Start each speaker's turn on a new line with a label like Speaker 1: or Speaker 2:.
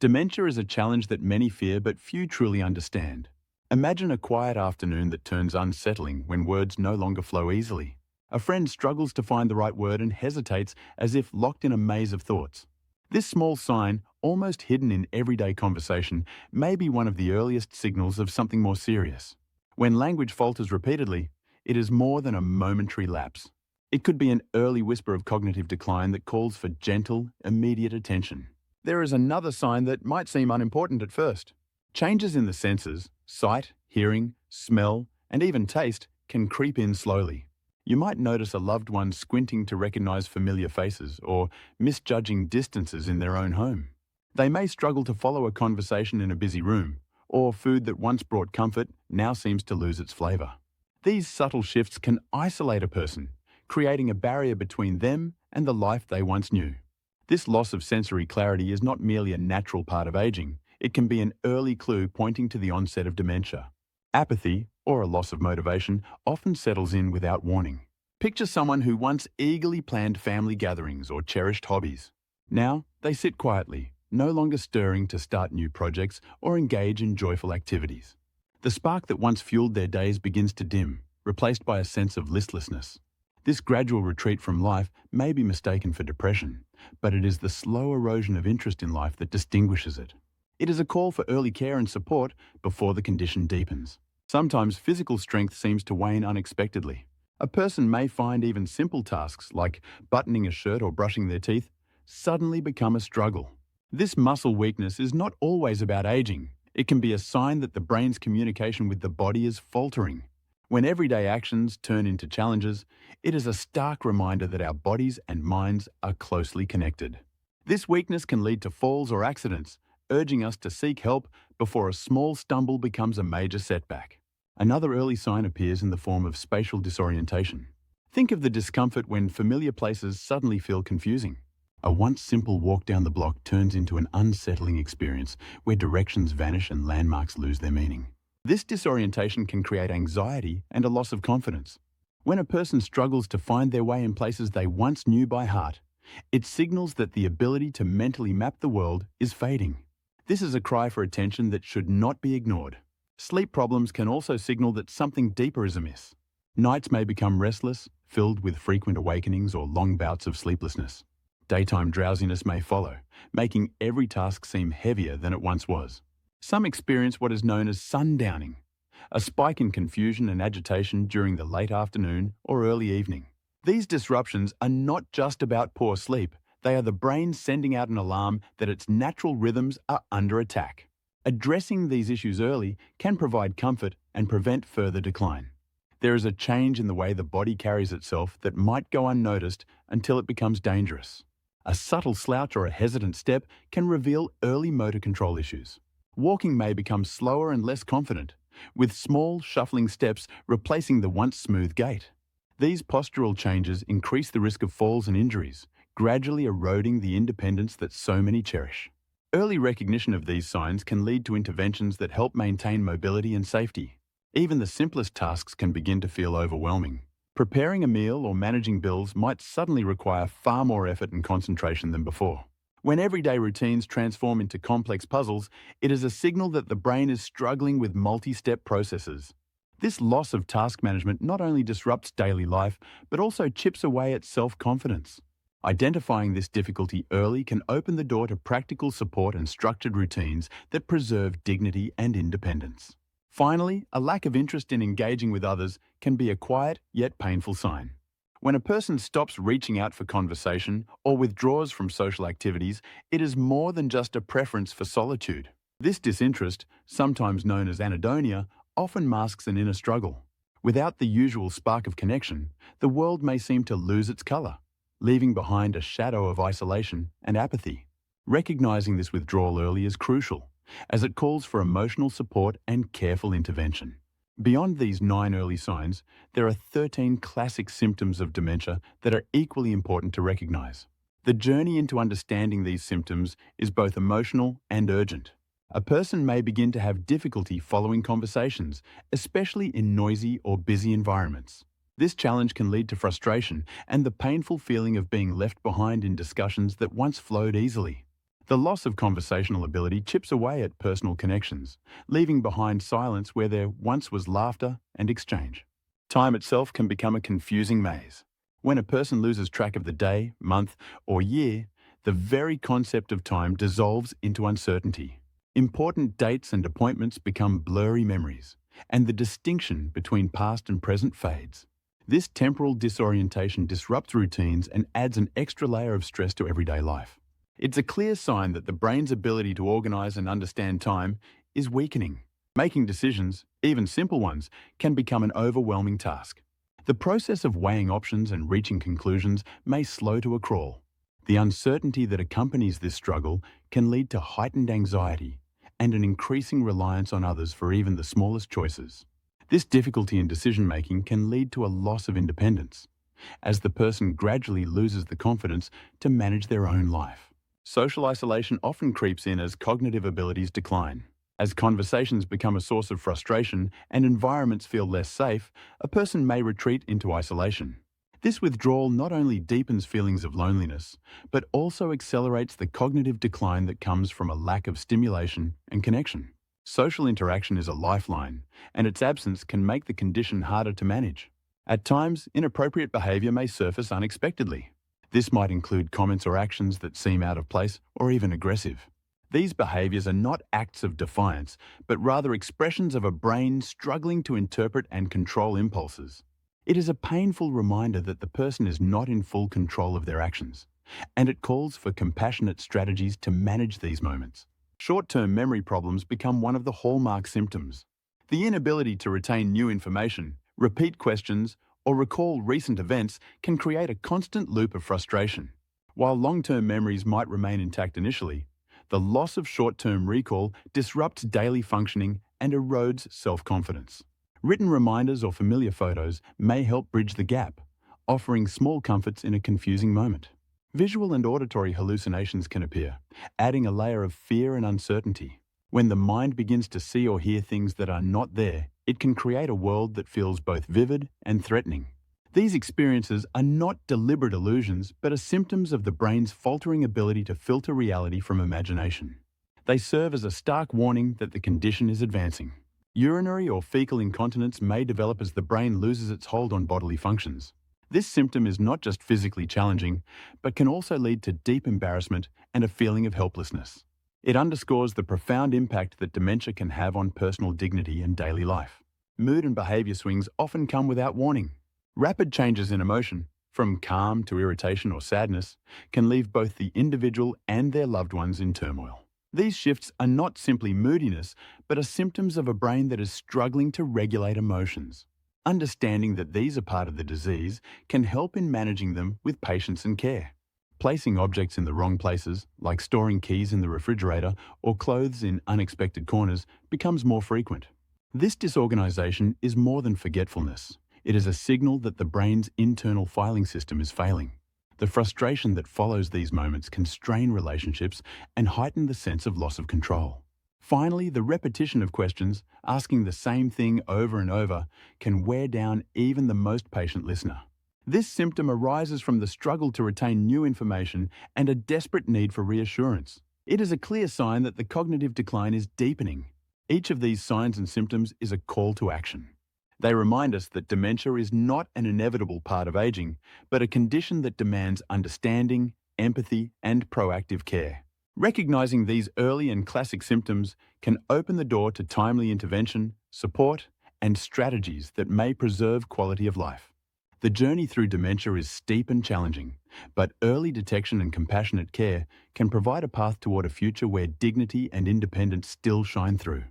Speaker 1: Dementia is a challenge that many fear but few truly understand. Imagine a quiet afternoon that turns unsettling when words no longer flow easily. A friend struggles to find the right word and hesitates as if locked in a maze of thoughts. This small sign, almost hidden in everyday conversation, may be one of the earliest signals of something more serious. When language falters repeatedly, it is more than a momentary lapse. It could be an early whisper of cognitive decline that calls for gentle, immediate attention. There is another sign that might seem unimportant at first. Changes in the senses, sight, hearing, smell, and even taste, can creep in slowly. You might notice a loved one squinting to recognize familiar faces or misjudging distances in their own home. They may struggle to follow a conversation in a busy room, or food that once brought comfort now seems to lose its flavor. These subtle shifts can isolate a person, creating a barrier between them and the life they once knew. This loss of sensory clarity is not merely a natural part of aging, it can be an early clue pointing to the onset of dementia. Apathy, or a loss of motivation, often settles in without warning. Picture someone who once eagerly planned family gatherings or cherished hobbies. Now, they sit quietly, no longer stirring to start new projects or engage in joyful activities. The spark that once fueled their days begins to dim, replaced by a sense of listlessness. This gradual retreat from life may be mistaken for depression, but it is the slow erosion of interest in life that distinguishes it. It is a call for early care and support before the condition deepens. Sometimes physical strength seems to wane unexpectedly. A person may find even simple tasks like buttoning a shirt or brushing their teeth suddenly become a struggle. This muscle weakness is not always about aging. It can be a sign that the brain's communication with the body is faltering. When everyday actions turn into challenges, it is a stark reminder that our bodies and minds are closely connected. This weakness can lead to falls or accidents, urging us to seek help before a small stumble becomes a major setback. Another early sign appears in the form of spatial disorientation. Think of the discomfort when familiar places suddenly feel confusing. A once simple walk down the block turns into an unsettling experience where directions vanish and landmarks lose their meaning. This disorientation can create anxiety and a loss of confidence. When a person struggles to find their way in places they once knew by heart, it signals that the ability to mentally map the world is fading. This is a cry for attention that should not be ignored. Sleep problems can also signal that something deeper is amiss. Nights may become restless, filled with frequent awakenings or long bouts of sleeplessness. Daytime drowsiness may follow, making every task seem heavier than it once was. Some experience what is known as sundowning, a spike in confusion and agitation during the late afternoon or early evening. These disruptions are not just about poor sleep, they are the brain sending out an alarm that its natural rhythms are under attack. Addressing these issues early can provide comfort and prevent further decline. There is a change in the way the body carries itself that might go unnoticed until it becomes dangerous. A subtle slouch or a hesitant step can reveal early motor control issues. Walking may become slower and less confident, with small, shuffling steps replacing the once smooth gait. These postural changes increase the risk of falls and injuries, gradually eroding the independence that so many cherish. Early recognition of these signs can lead to interventions that help maintain mobility and safety. Even the simplest tasks can begin to feel overwhelming. Preparing a meal or managing bills might suddenly require far more effort and concentration than before. When everyday routines transform into complex puzzles, it is a signal that the brain is struggling with multi-step processes. This loss of task management not only disrupts daily life, but also chips away at self-confidence. Identifying this difficulty early can open the door to practical support and structured routines that preserve dignity and independence. Finally, a lack of interest in engaging with others can be a quiet yet painful sign. When a person stops reaching out for conversation or withdraws from social activities, it is more than just a preference for solitude. This disinterest, sometimes known as anhedonia, often masks an inner struggle. Without the usual spark of connection, the world may seem to lose its color, leaving behind a shadow of isolation and apathy. Recognizing this withdrawal early is crucial, as it calls for emotional support and careful intervention. Beyond these 9 early signs, there are 13 classic symptoms of dementia that are equally important to recognize. The journey into understanding these symptoms is both emotional and urgent. A person may begin to have difficulty following conversations, especially in noisy or busy environments. This challenge can lead to frustration and the painful feeling of being left behind in discussions that once flowed easily. The loss of conversational ability chips away at personal connections, leaving behind silence where there once was laughter and exchange. Time itself can become a confusing maze. When a person loses track of the day, month, or year, the very concept of time dissolves into uncertainty. Important dates and appointments become blurry memories, and the distinction between past and present fades. This temporal disorientation disrupts routines and adds an extra layer of stress to everyday life. It's a clear sign that the brain's ability to organize and understand time is weakening. Making decisions, even simple ones, can become an overwhelming task. The process of weighing options and reaching conclusions may slow to a crawl. The uncertainty that accompanies this struggle can lead to heightened anxiety and an increasing reliance on others for even the smallest choices. This difficulty in decision-making can lead to a loss of independence, as the person gradually loses the confidence to manage their own life. Social isolation often creeps in as cognitive abilities decline. As conversations become a source of frustration and environments feel less safe, a person may retreat into isolation. This withdrawal not only deepens feelings of loneliness, but also accelerates the cognitive decline that comes from a lack of stimulation and connection. Social interaction is a lifeline, and its absence can make the condition harder to manage. At times, inappropriate behavior may surface unexpectedly. This might include comments or actions that seem out of place or even aggressive. These behaviors are not acts of defiance, but rather expressions of a brain struggling to interpret and control impulses. It is a painful reminder that the person is not in full control of their actions, and it calls for compassionate strategies to manage these moments. Short-term memory problems become one of the hallmark symptoms. The inability to retain new information, repeat questions, or recall recent events can create a constant loop of frustration. While long-term memories might remain intact initially, the loss of short-term recall disrupts daily functioning and erodes self-confidence. Written reminders or familiar photos may help bridge the gap, offering small comforts in a confusing moment. Visual and auditory hallucinations can appear, adding a layer of fear and uncertainty. When the mind begins to see or hear things that are not there, it can create a world that feels both vivid and threatening. These experiences are not deliberate illusions, but are symptoms of the brain's faltering ability to filter reality from imagination. They serve as a stark warning that the condition is advancing. Urinary or fecal incontinence may develop as the brain loses its hold on bodily functions. This symptom is not just physically challenging, but can also lead to deep embarrassment and a feeling of helplessness. It underscores the profound impact that dementia can have on personal dignity and daily life. Mood and behavior swings often come without warning. Rapid changes in emotion, from calm to irritation or sadness, can leave both the individual and their loved ones in turmoil. These shifts are not simply moodiness, but are symptoms of a brain that is struggling to regulate emotions. Understanding that these are part of the disease can help in managing them with patience and care. Placing objects in the wrong places, like storing keys in the refrigerator or clothes in unexpected corners, becomes more frequent. This disorganization is more than forgetfulness. It is a signal that the brain's internal filing system is failing. The frustration that follows these moments can strain relationships and heighten the sense of loss of control. Finally, the repetition of questions, asking the same thing over and over, can wear down even the most patient listener. This symptom arises from the struggle to retain new information and a desperate need for reassurance. It is a clear sign that the cognitive decline is deepening. Each of these signs and symptoms is a call to action. They remind us that dementia is not an inevitable part of aging, but a condition that demands understanding, empathy, and proactive care. Recognizing these early and classic symptoms can open the door to timely intervention, support, and strategies that may preserve quality of life. The journey through dementia is steep and challenging, but early detection and compassionate care can provide a path toward a future where dignity and independence still shine through.